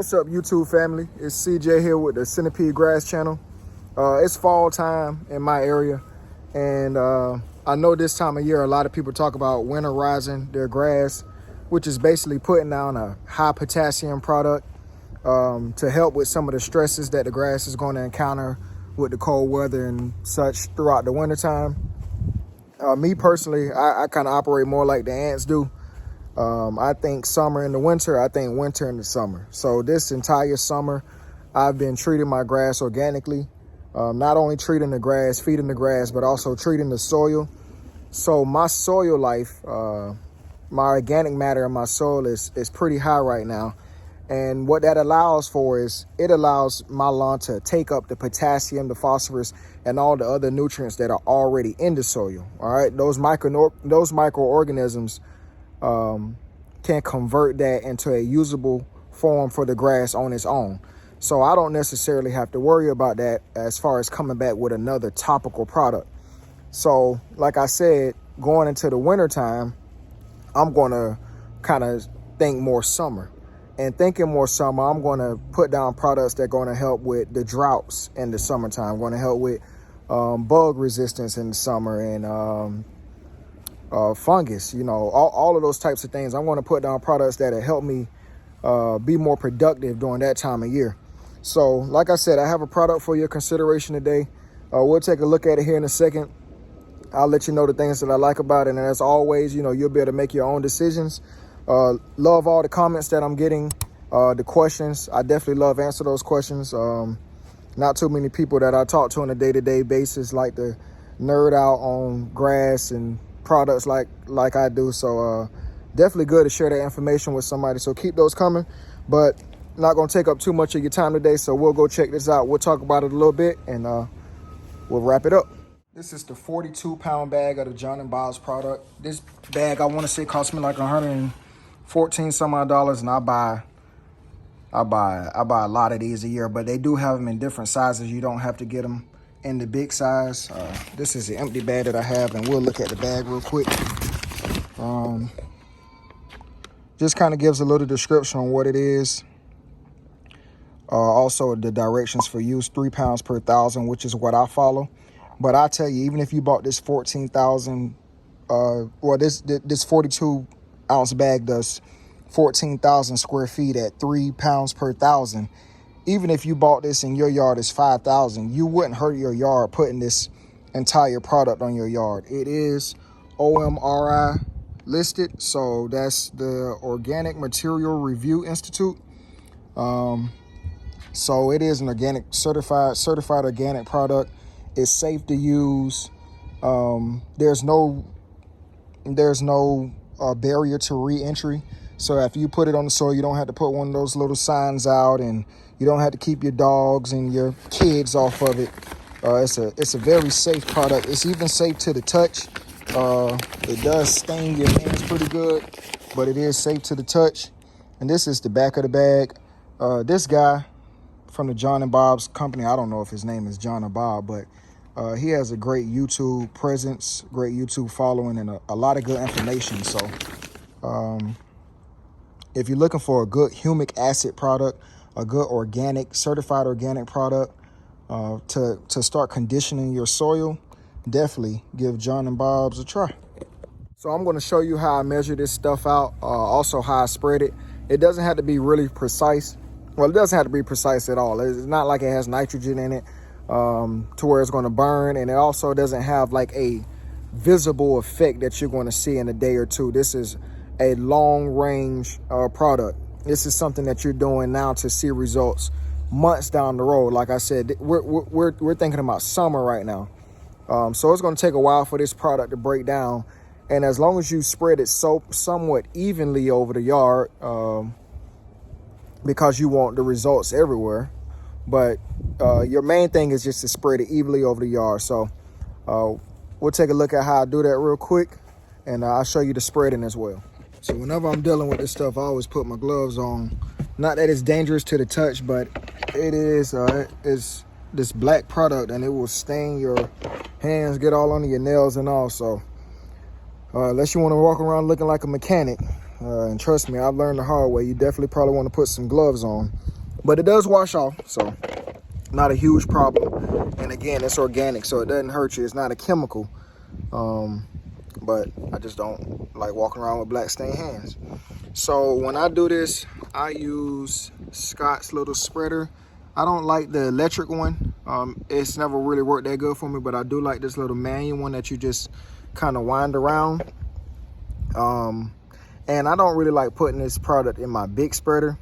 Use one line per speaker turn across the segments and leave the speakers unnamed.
What's up, YouTube family? It's CJ here with the Centipede Grass channel. It's fall time in my area, and I know this time of year a lot of people talk about winterizing their grass, which is basically putting down a high potassium product to help with some of the stresses that the grass is going to encounter with the cold weather and such throughout the wintertime. Me personally, I kind of operate more like the ants do. I think summer in the winter, I think winter in the summer. So this entire summer, I've been treating my grass organically. Not only treating the grass, feeding the grass, but also treating the soil. So my soil life, my organic matter in my soil is pretty high right now. And what that allows for is it allows my lawn to take up the potassium, the phosphorus, and all the other nutrients that are already in the soil. All right, those microorganisms can convert that into a usable form for the grass on its own. So I don't necessarily have to worry about that as far as coming back with another topical product. So like I said, going into the winter time, I'm going to kind of think more summer. And thinking more summer, I'm going to put down products that are going to help with the droughts in the summertime, going to help with bug resistance in the summer and fungus, you know, all of those types of things. I'm going to put down products that help me be more productive during that time of year. So like I said, I have a product for your consideration today. We'll take a look at it here in a second. I'll let you know the things that I like about it. And as always, you know, you'll be able to make your own decisions. Love all the comments that I'm getting, the questions. I definitely love answer those questions. Not too many people that I talk to on a day-to-day basis like to nerd out on grass and products like I do. So definitely good to share that information with somebody. So keep those coming, but not going to take up too much of your time today. So we'll go check this out. We'll talk about it a little bit and we'll wrap it up. This is the 42-pound bag of the John & Bob's product. This bag, I want to say, cost me like $114 some odd, and I buy a lot of these a year, but they do have them in different sizes. You don't have to get them in the big size. This is the empty bag that I have, and we'll look at the bag real quick. Just kind of gives a little description on what it is. Also the directions for use, 3 pounds per 1,000, which is what I follow. But I tell you, even if you bought this 14,000, this 42 ounce bag does 14,000 square feet at 3 pounds per 1,000. Even if you bought this and your yard is 5,000, you wouldn't hurt your yard putting this entire product on your yard. It is OMRI listed, so that's the Organic Material Review Institute. So it is an organic certified organic product. It's safe to use. There's no barrier to re-entry. So if you put it on the soil, you don't have to put one of those little signs out, and you don't have to keep your dogs and your kids off of it. It's a very safe product. It's even safe to the touch. It does stain your hands pretty good, but it is safe to the touch. And this is the back of the bag. This guy from the John & Bob's company, I don't know if his name is John or Bob, but he has a great YouTube presence, great YouTube following, and a lot of good information. So if you're looking for a good humic acid product, a good organic, certified organic product to start conditioning your soil, definitely give John & Bob's a try. So I'm going to show you how I measure this stuff out, also how I spread it. It doesn't have to be really precise. Well, it doesn't have to be precise at all. It's not like it has nitrogen in it to where it's going to burn, and it also doesn't have like a visible effect that you're going to see in a day or two. This is a long range product. This is something that you're doing now to see results months down the road. Like I said, we're thinking about summer right now. So it's going to take a while for this product to break down. And as long as you spread it somewhat evenly over the yard, because you want the results everywhere, but your main thing is just to spread it evenly over the yard. So we'll take a look at how I do that real quick, and I'll show you the spreading as well. So whenever I'm dealing with this stuff, I always put my gloves on. Not that it's dangerous to the touch, but it is it's this black product, and it will stain your hands, get all under your nails and all. So unless you want to walk around looking like a mechanic, and trust me, I've learned the hard way, you definitely probably want to put some gloves on. but it does wash off, so not a huge problem. And again, it's organic, so it doesn't hurt you. It's not a chemical. But I just don't like walking around with black stained hands. So when I do this, I use Scott's little spreader. I don't like the electric one. It's never really worked that good for me, but I do like this little manual one that you just kind of wind around. And I don't really like putting this product in my big spreader,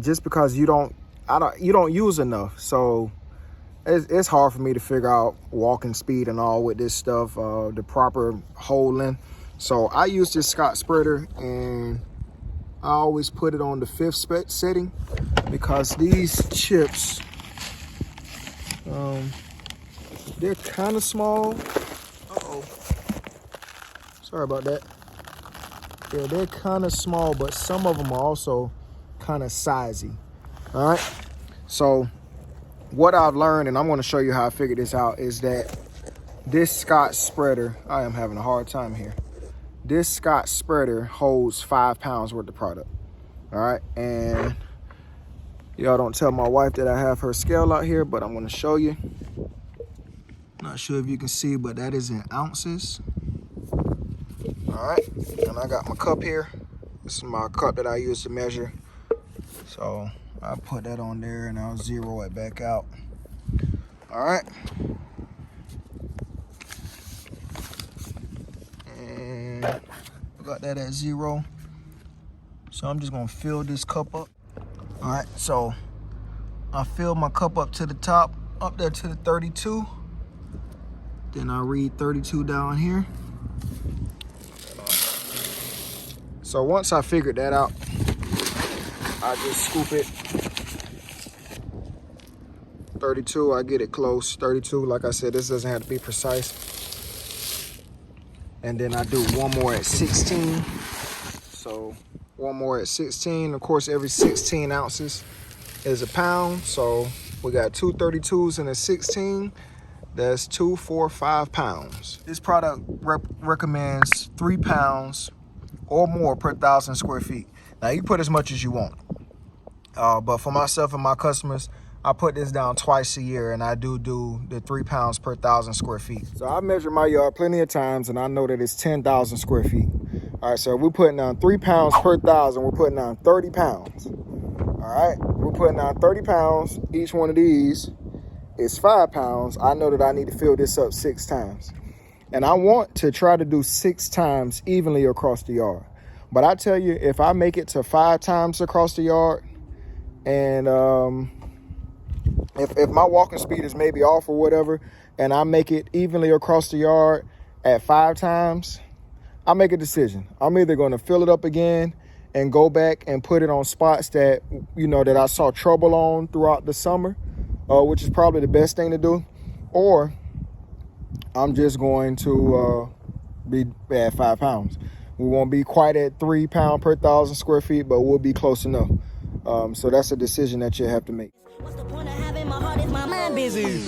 just because you don't use enough. So it's hard for me to figure out walking speed and all with this stuff, the proper hole length. So I use this Scott spreader, and I always put it on the 5th setting, because these chips, they're kind of small. Uh-oh. Sorry about that. Yeah, they're kind of small, but some of them are also kind of sizey. All right. So what I've learned, and I'm going to show you how I figured this out, is that this Scott spreader, I am having a hard time here. This Scott spreader holds 5 pounds worth of product. All right. And y'all don't tell my wife that I have her scale out here, but I'm going to show you. Not sure if you can see, but that is in ounces. All right. And I got my cup here. This is my cup that I use to measure. So I put that on there, and I'll zero it back out. All right. And I got that at 0. So I'm just gonna fill this cup up. All right, so I fill my cup up to the top, up there to the 32. Then I read 32 down here. So once I figured that out, I just scoop it. 32, I get it close. 32, like I said, this doesn't have to be precise. And then I do one more at 16. So one more at 16. Of course, every 16 ounces is a pound. So we got 2 32s and a 16. That's 2, 4, 5 pounds. This product recommends 3 pounds or more per 1,000 square feet. Now you put as much as you want. But for myself and my customers, I put this down twice a year, and I do the 3 pounds per 1,000 square feet. So I measured my yard plenty of times, and I know that it's 10,000 square feet. All right, so we're putting down 3 pounds per 1,000. We're putting down 30 pounds. All right, we're putting down 30 pounds. Each one of these is 5 pounds. I know that I need to fill this up 6 times. And I want to try to do 6 times evenly across the yard. But I tell you, if I make it to 5 times across the yard, and if my walking speed is maybe off or whatever, and I make it evenly across the yard at 5 times, I make a decision. I'm either going to fill it up again and go back and put it on spots that, you know, that I saw trouble on throughout the summer, which is probably the best thing to do, or I'm just going to be at 5 pounds. We won't be quite at 3 pounds per 1,000 square feet, but we'll be close enough. So that's a decision that you have to make.
What's the point of having my heart if my mind busy?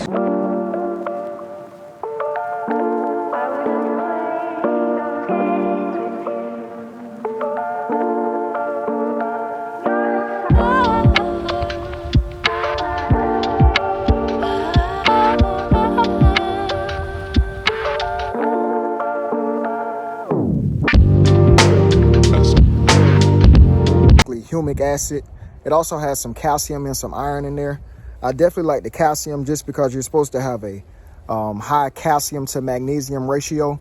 Humic acid. It also has some calcium and some iron in there. I definitely like the calcium just because you're supposed to have a high calcium to magnesium ratio.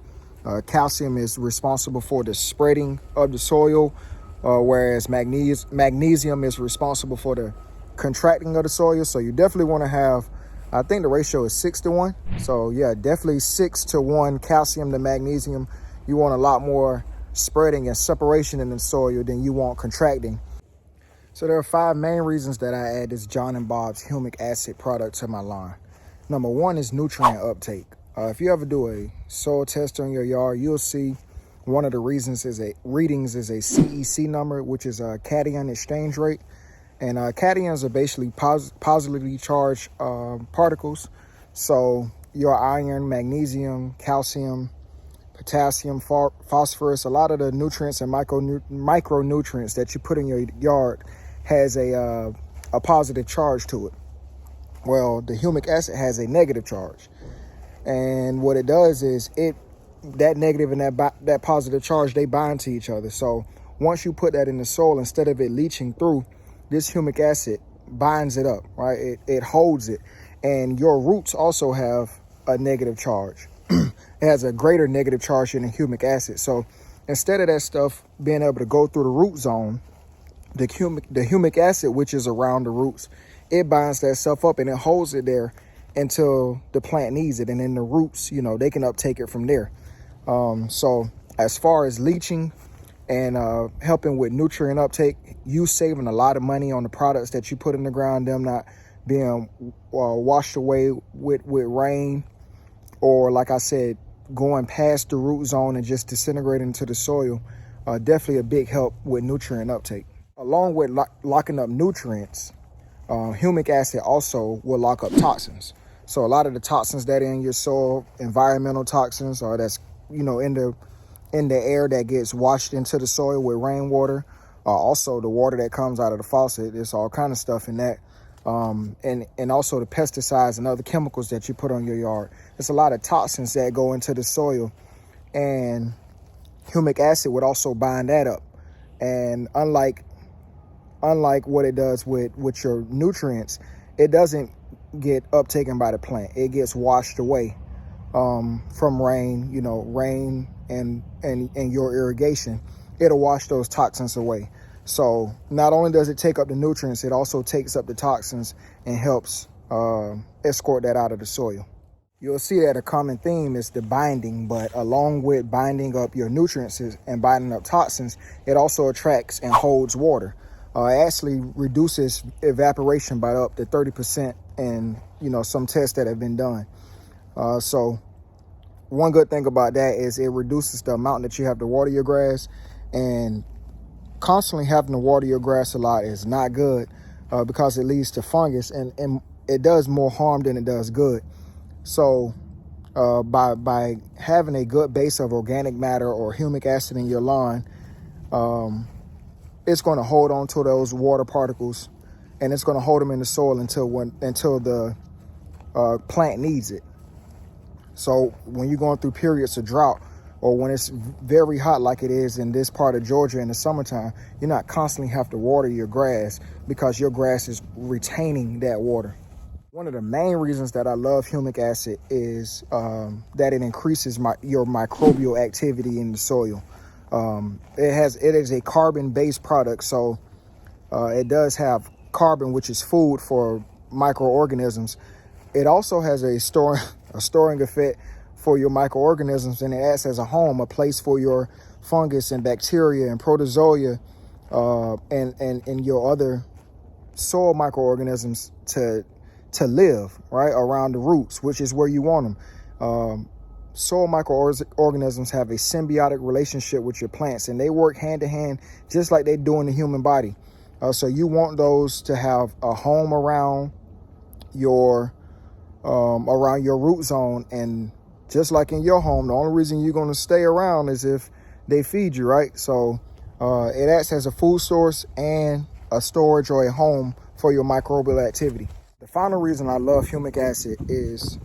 Calcium is responsible for the spreading of the soil, whereas magnesium is responsible for the contracting of the soil. So you definitely want to have, I think the ratio is 6 to 1. So yeah, definitely 6 to 1 calcium to magnesium. You want a lot more spreading and separation in the soil than you want contracting. So there are 5 main reasons that I add this John and Bob's Humic acid product to my line. Number 1 is nutrient uptake. If you ever do a soil test on your yard, you'll see one of the readings is a CEC number, which is a cation exchange rate. And cations are basically positively charged particles. So your iron, magnesium, calcium, potassium, phosphorus, a lot of the nutrients and micronutrients that you put in your yard has a a positive charge to it. Well, the humic acid has a negative charge. And what it does is that negative and that positive charge, they bind to each other. So once you put that in the soil, instead of it leaching through, this humic acid binds it up, right? It holds it. And your roots also have a negative charge. It has a greater negative charge than the humic acid. So instead of that stuff being able to go through the root zone, the humic acid, which is around the roots, it binds that stuff up and it holds it there until the plant needs it. And then the roots, they can uptake it from there. So as far as leaching and helping with nutrient uptake, you saving a lot of money on the products that you put in the ground, them not being washed away with rain, or like I said, going past the root zone and just disintegrating into the soil. Definitely a big help with nutrient uptake. Along with locking up nutrients, humic acid also will lock up toxins. So a lot of the toxins that are in your soil, environmental toxins, or that's in the air that gets washed into the soil with rainwater, also the water that comes out of the faucet, there's all kind of stuff in that. And also the pesticides and other chemicals that you put on your yard. There's a lot of toxins that go into the soil, and humic acid would also bind that up. And unlike what it does with your nutrients, it doesn't get uptaken by the plant. It gets washed away from rain, rain and your irrigation. It'll wash those toxins away. So not only does it take up the nutrients, it also takes up the toxins and helps escort that out of the soil. You'll see that a common theme is the binding, but along with binding up your nutrients and binding up toxins, it also attracts and holds water. It actually reduces evaporation by up to 30% in some tests that have been done. So one good thing about that is it reduces the amount that you have to water your grass, and constantly having to water your grass a lot is not good because it leads to fungus, and it does more harm than it does good. So by having a good base of organic matter or humic acid in your lawn, it's going to hold on to those water particles, and it's going to hold them in the soil until the plant needs it. So when you're going through periods of drought, or when it's very hot like it is in this part of Georgia in the summertime, you're not constantly have to water your grass because your grass is retaining that water. One of the main reasons that I love humic acid is that it increases your microbial activity in the soil. It is a carbon-based product, so it does have carbon, which is food for microorganisms. It also has a storing effect for your microorganisms, and it acts as a home, a place for your fungus and bacteria and protozoa and your other soil microorganisms to live right around the roots, which is where you want them. Soil microorganisms have a symbiotic relationship with your plants, and they work hand to hand just like they do in the human body. So you want those to have a home around your root zone, and just like in your home, the only reason you're going to stay around is if they feed you, right? So it acts as a food source and a storage or a home for your microbial activity. The final reason I love humic acid is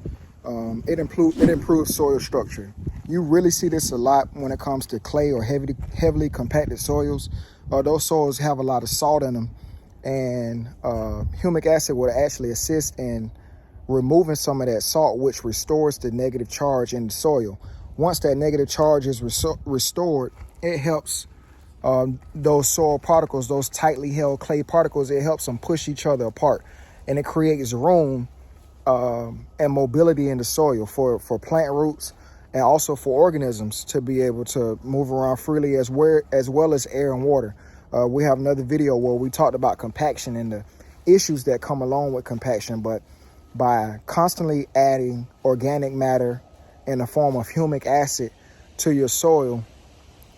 it improves soil structure. You really see this a lot when it comes to clay or heavily compacted soils. Those soils have a lot of salt in them, and humic acid will actually assist in removing some of that salt, which restores the negative charge in the soil. Once that negative charge is restored, it helps those soil particles, those tightly held clay particles, it helps them push each other apart, and it creates room and mobility in the soil for plant roots and also for organisms to be able to move around freely, as well as air and water. We have another video where we talked about compaction and the issues that come along with compaction, but by constantly adding organic matter in the form of humic acid to your soil,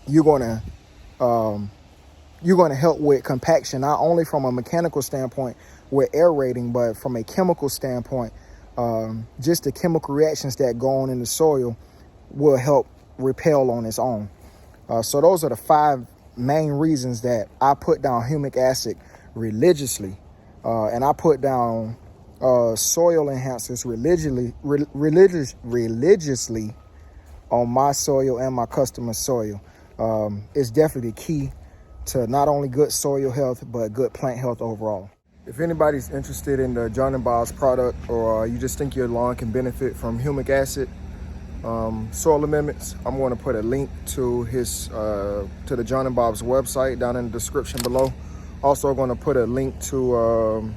you're going to help with compaction, not only from a mechanical standpoint with aerating, but from a chemical standpoint. Just the chemical reactions that go on in the soil will help repel on its own. So those are the 5 main reasons that I put down humic acid religiously and I put down soil enhancers religiously on my soil and my customer soil. It's definitely the key to not only good soil health, but good plant health overall. If anybody's interested in the John & Bob's product, or you just think your lawn can benefit from humic acid soil amendments, I'm going to put a link to to the John & Bob's website down in the description below. Also going to put a link to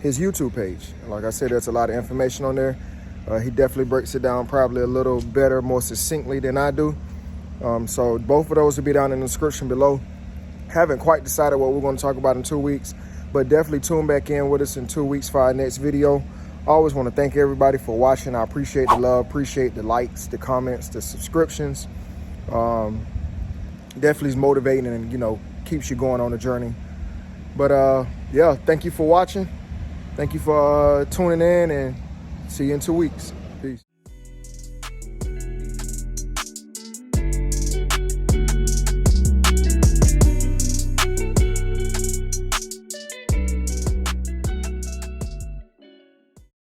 his YouTube page. Like I said, there's a lot of information on there. He definitely breaks it down probably a little better, more succinctly than I do. So both of those will be down in the description below. Haven't quite decided what we're going to talk about in 2 weeks, but definitely tune back in with us in 2 weeks for our next video. I always want to thank everybody for watching. I appreciate the love, appreciate the likes, the comments, the subscriptions. Definitely is motivating and, you know, keeps you going on the journey. But yeah, thank you for watching. Thank you for tuning in, and see you in 2 weeks.